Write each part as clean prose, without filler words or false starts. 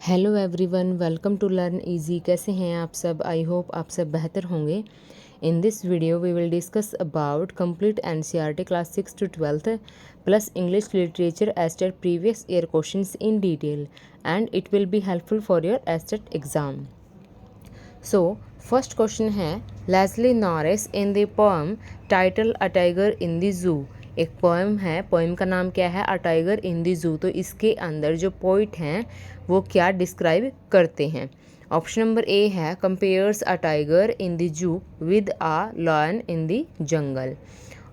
Hello everyone, welcome to learn easy. कैसे हैं आप सब? आई होप आप सब बेहतर होंगे। In this video we will discuss about complete NCERT class 6 to 12th plus English literature STET previous year questions in detail and it will be helpful for your STET exam. So first question है, Leslie Norris in the poem title a tiger in the zoo. एक poem है, poem का नाम क्या है? अ tiger in the जू। तो इसके अंदर जो पोइट हैं वो क्या डिस्क्राइब करते हैं? ऑप्शन नंबर ए है, compares a tiger in the zoo with a lion in the jungle.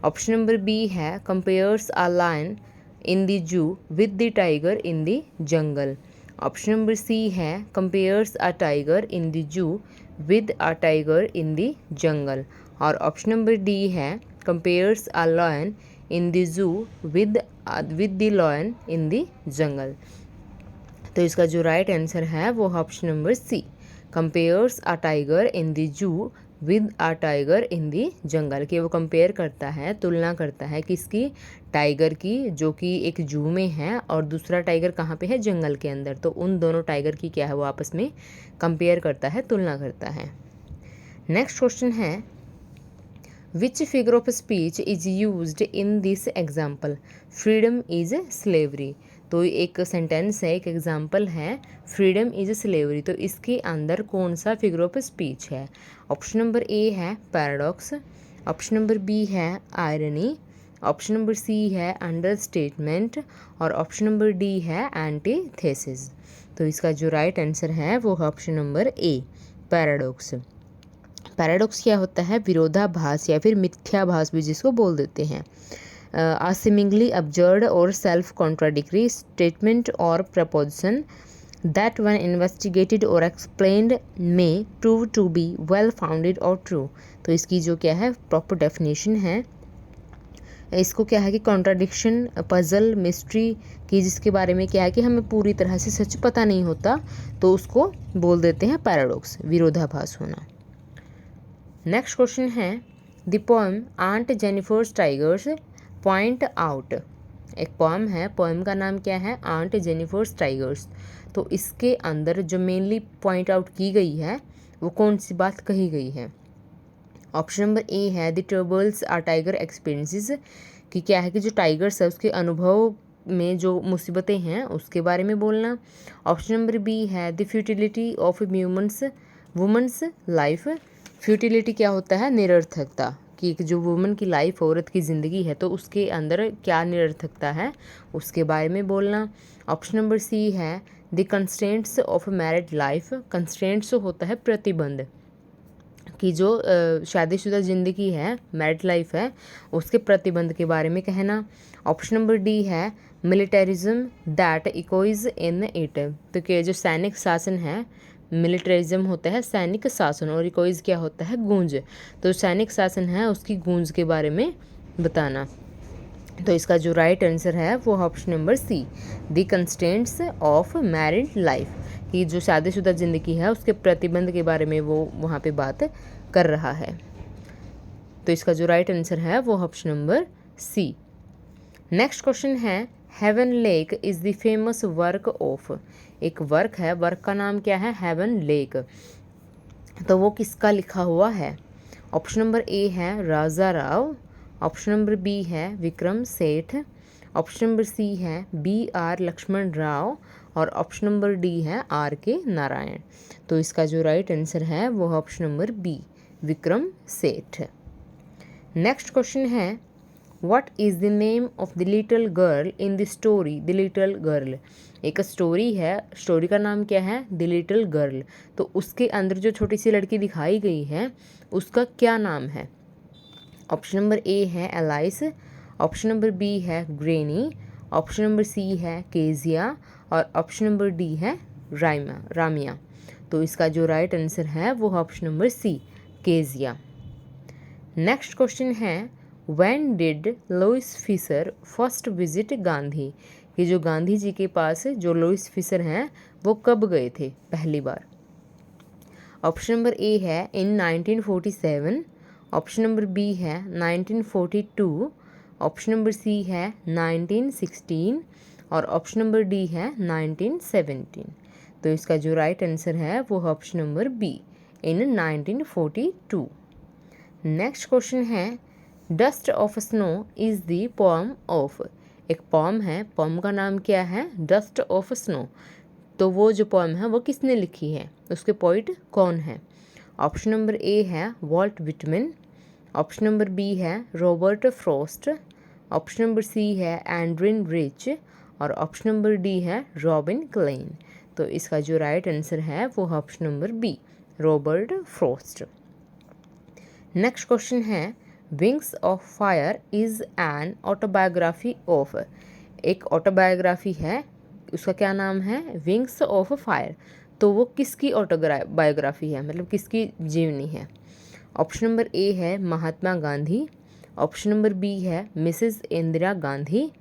Option number B है, compares a lion in the zoo with the tiger in the jungle. Option number C है, compares a tiger in the zoo with a tiger in the jungle. और option number D है, compares a lion in the zoo with the lion in the jungle. तो इसका जो right answer है वो option number C, compares a tiger in the zoo with a tiger in the jungle. कि वो compare करता है, तुलना करता है किसकी? टाइगर की, जो कि एक जू में है, और दूसरा टाइगर कहाँ पे है? जंगल के अंदर। तो उन दोनों टाइगर की क्या है, वो आपस में कंपेयर करता है, तुलना करता है। नेक्स्ट क्वेश्चन है, which figure of speech is used in this example? Freedom is slavery. तो एक सेंटेंस है, एक एग्जाम्पल है, फ्रीडम इज स्लेवरी। तो इसके अंदर कौन सा फिगर ऑफ स्पीच है? ऑप्शन नंबर ए है पैराडॉक्स, ऑप्शन नंबर बी है आयरनी, ऑप्शन नंबर सी है अंडर स्टेटमेंट, और ऑप्शन नंबर डी है एंटीथेसिस। तो इसका जो राइट आंसर है वो ऑप्शन नंबर ए, पैराडॉक्स। पैराडॉक्स क्या होता है? विरोधाभास या फिर मिथ्याभास भी जिसको बोल देते हैं। A seemingly absurd or self-contradictory statement or proposition that when investigated or explained may prove to be well-founded or true। तो इसकी जो क्या है प्रॉपर डेफिनेशन है, इसको क्या है कि कॉन्ट्राडिक्शन, पजल, मिस्ट्री की, जिसके बारे में क्या है कि हमें पूरी तरह से सच पता नहीं होता, तो उसको बोल देते हैं पैराडॉक्स, विरोधाभास होना। Next question is, the poem aunt Jennifer's tigers point out. एक पोएम है, पोएम का नाम क्या है? Aunt Jennifer's tigers. तो इसके अंदर जो मेनली पॉइंट आउट की गई है वो कौन सी बात कही गई है? ऑप्शन नंबर ए है, the troubles are tiger experiences. कि क्या है कि जो टाइगर्स है उसके अनुभव में जो मुसीबतें हैं उसके बारे में बोलना। ऑप्शन नंबर बी है, the futility of women's life. Futility क्या होता है? निरर्थकता। कि एक जो वुमन की लाइफ, औरत की ज़िंदगी है, तो उसके अंदर क्या निरर्थकता है उसके बारे में बोलना। ऑप्शन नंबर सी है, the constraints of married life. Constraints होता है प्रतिबंध, कि जो शादीशुदा ज़िंदगी है, मैरिड लाइफ है, उसके प्रतिबंध के बारे में कहना। ऑप्शन नंबर डी है, मिलिटरिज्म दैट इकोइज इन इट। तो कि जो सैनिक शासन है, मिलिटरिज्म होता है सैनिक शासन, और इकोइज क्या होता है? गूंज। तो सैनिक शासन है उसकी गूंज के बारे में बताना। तो इसका जो राइट आंसर है वो option number C, the constants of married life. कि जो शादीशुदा ज़िंदगी है उसके प्रतिबंध के बारे में वो वहाँ पे बात कर रहा है। तो इसका जो राइट आंसर है वो option number C. Next question है, Heaven Lake is the famous work of. एक वर्क है, वर्क का नाम क्या है? Heaven Lake. तो वो किसका लिखा हुआ है? ऑप्शन नंबर ए है राजा राव, ऑप्शन नंबर बी है Vikram Seth, option number C है बी आर लक्ष्मण राव, और ऑप्शन नंबर डी है आर के नारायण। तो इसका जो राइट आंसर है वो option number B, Vikram Seth. Next question है, what is the name of the little girl in the story the little girl. एक स्टोरी है, स्टोरी का नाम क्या है? The little girl. तो उसके अंदर जो छोटी सी लड़की दिखाई गई है उसका क्या नाम है? ऑप्शन नंबर ए है एलाइस, ऑप्शन नंबर बी है ग्रेनी, ऑप्शन नंबर सी है केजिया, और ऑप्शन नंबर डी है रामिया। तो इसका जो राइट आंसर है वो option number C, Kezia. Next question है, when did Louis Fischer first visit Gandhi. कि जो गांधी जी के पास जो लुइस फिशर हैं वो कब गए थे पहली बार? ऑप्शन नंबर ए है इन 1947, ऑप्शन नंबर बी है 1942, ऑप्शन नंबर सी है 1916, और ऑप्शन नंबर डी है 1917। तो इसका जो राइट आंसर है वो ऑप्शन नंबर बी, इन 1942। नेक्स्ट क्वेश्चन है dust of snow is the poem of. एक पोएम है, पोएम का नाम क्या है? Dust of snow. तो वो जो पोएम है वो किसने लिखी है, उसके पोइट कौन है? ऑप्शन नंबर ए है Walt Whitman, option number B है Robert Frost, option number C है एंड्रिन रिच और ऑप्शन नंबर डी है रॉबिन क्लेन। तो इसका जो राइट आंसर है वो option number B, Robert Frost. Next question है Wings of Fire is an autobiography of. एक ऑटोबायोग्राफी है, उसका क्या नाम है? Wings of Fire. तो वो किसकी ऑटोबायोग्राफी है, मतलब किसकी जीवनी है? ऑप्शन नंबर ए है Mahatma Gandhi, option number B है Mrs Indira Gandhi,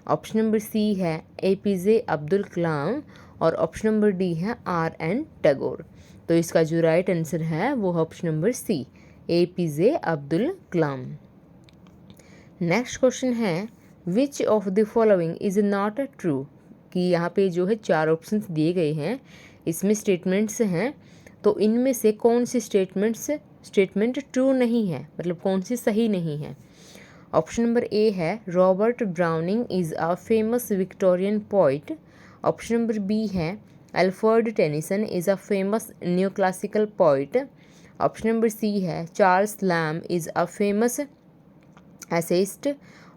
option number C है APJ अब्दुल कलाम और ऑप्शन नंबर डी है RN टैगोर। तो इसका जो राइट आंसर है वो option number C, APJ Abdul Kalam. Next question है which of the following is not true. कि यहाँ पे जो है 4 ऑप्शंस दिए गए हैं, इसमें स्टेटमेंट्स हैं, तो इनमें से कौन सी स्टेटमेंट ट्रू नहीं है, मतलब कौन सी सही नहीं है? ऑप्शन नंबर ए है Robert Browning is a famous Victorian poet, option number B है Alfred Tennyson is a famous new classical poet, option number C है Charles Lamb is a famous essayist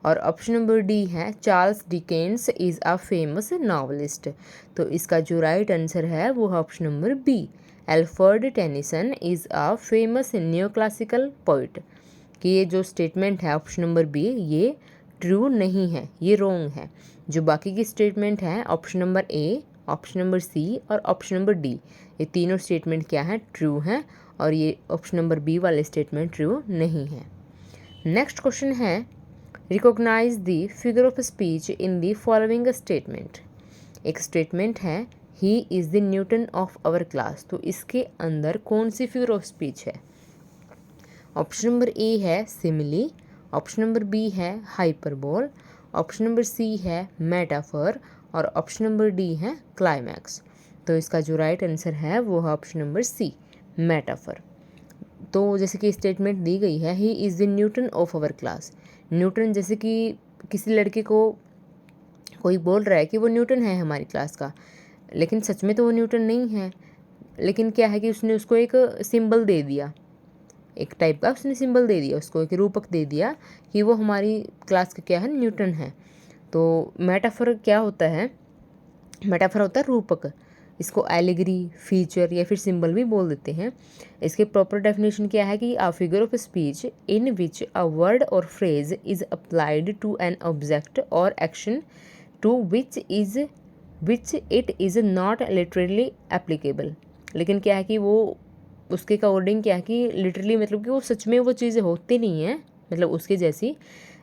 और ऑप्शन नंबर डी है Charles Dickens is a famous novelist. तो इसका जो right answer है वो option number B, Alfred Tennyson is a famous new classical poet. कि ये जो स्टेटमेंट है ऑप्शन नंबर बी ये ट्रू नहीं है, ये रॉन्ग है। जो बाकी की स्टेटमेंट है option number A, option number C और ऑप्शन नंबर डी, ये तीनों स्टेटमेंट क्या है? ट्रू हैं, और ये ऑप्शन नंबर बी वाले स्टेटमेंट ट्रू नहीं है। नेक्स्ट क्वेश्चन है recognise the figure of speech in the following statement. एक स्टेटमेंट है he is the Newton of our class. तो इसके अंदर कौन सी फिगर ऑफ स्पीच है? ऑप्शन नंबर ए है सिमिली, ऑप्शन नंबर बी है हाइपरबोल, ऑप्शन नंबर सी है मेटाफर और ऑप्शन नंबर डी है क्लाइमैक्स। तो इसका जो राइट आंसर है वो है ऑप्शन नंबर सी, मेटाफर। तो जैसे कि स्टेटमेंट दी गई है he is the Newton of our class. Newton, जैसे कि किसी लड़के को कोई बोल रहा है कि वो न्यूटन है हमारी क्लास का, लेकिन सच में तो वो न्यूटन नहीं है, लेकिन क्या है कि उसने उसको एक सिंबल दे दिया, एक टाइप का उसने सिंबल दे दिया, उसको एक रूपक दे दिया कि वो हमारी क्लास का क्या है? न्यूटन है। तो मेटाफर क्या होता है? मेटाफर होता है रूपक। इसको एलिगरी, फीचर या फिर सिंबल भी बोल देते हैं। इसके प्रॉपर डेफिनेशन क्या है कि a figure of speech in which a word और phrase is applied to an object और action to which it is not literally applicable. लेकिन क्या है कि वो उसके अकॉर्डिंग क्या है कि लिटरली मतलब कि वो सच में वो चीज़ें होती नहीं हैं, मतलब उसके जैसी,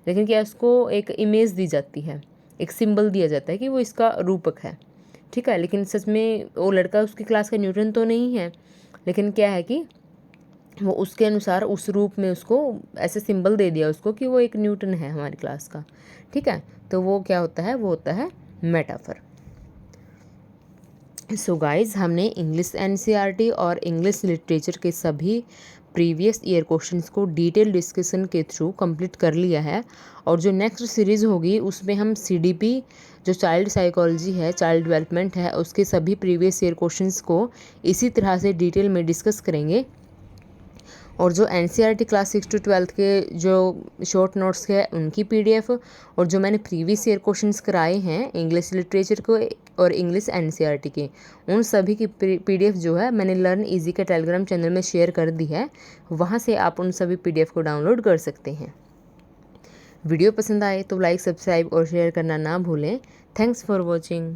लेकिन क्या उसको एक इमेज दी जाती है, एक सिंबल दिया जाता है कि वो इसका रूपक है, ठीक है। लेकिन सच में वो लड़का उसकी क्लास का न्यूटन तो नहीं है, लेकिन क्या है कि वो उसके अनुसार उस रूप में उसको ऐसे सिंबल दे दिया उसको कि वो एक न्यूटन है हमारी क्लास का, ठीक है। तो वो क्या होता है? वो होता है मेटाफर। सो गाइज, हमने इंग्लिश NCERT और इंग्लिश लिटरेचर के सभी प्रीवियस ईयर क्वेश्चंस को डिटेल डिस्कशन के थ्रू कंप्लीट कर लिया है, और जो नेक्स्ट सीरीज़ होगी उसमें हम CDP जो चाइल्ड साइकोलॉजी है, चाइल्ड डेवलपमेंट है, उसके सभी प्रीवियस ईयर क्वेश्चंस को इसी तरह से डिटेल में डिस्कस करेंगे। और जो NCERT क्लास 6 to 12 के जो शॉर्ट नोट्स है उनकी PDF, और जो मैंने प्रीवियस ईयर क्वेश्चंस कराए हैं इंग्लिश लिटरेचर को और इंग्लिश NCERT के, उन सभी की PDF जो है मैंने लर्न इजी के टेलीग्राम चैनल में शेयर कर दी है, वहाँ से आप उन सभी PDF को डाउनलोड कर सकते हैं। वीडियो पसंद आए तो लाइक, सब्सक्राइब और शेयर करना ना भूलें। Thanks for watching.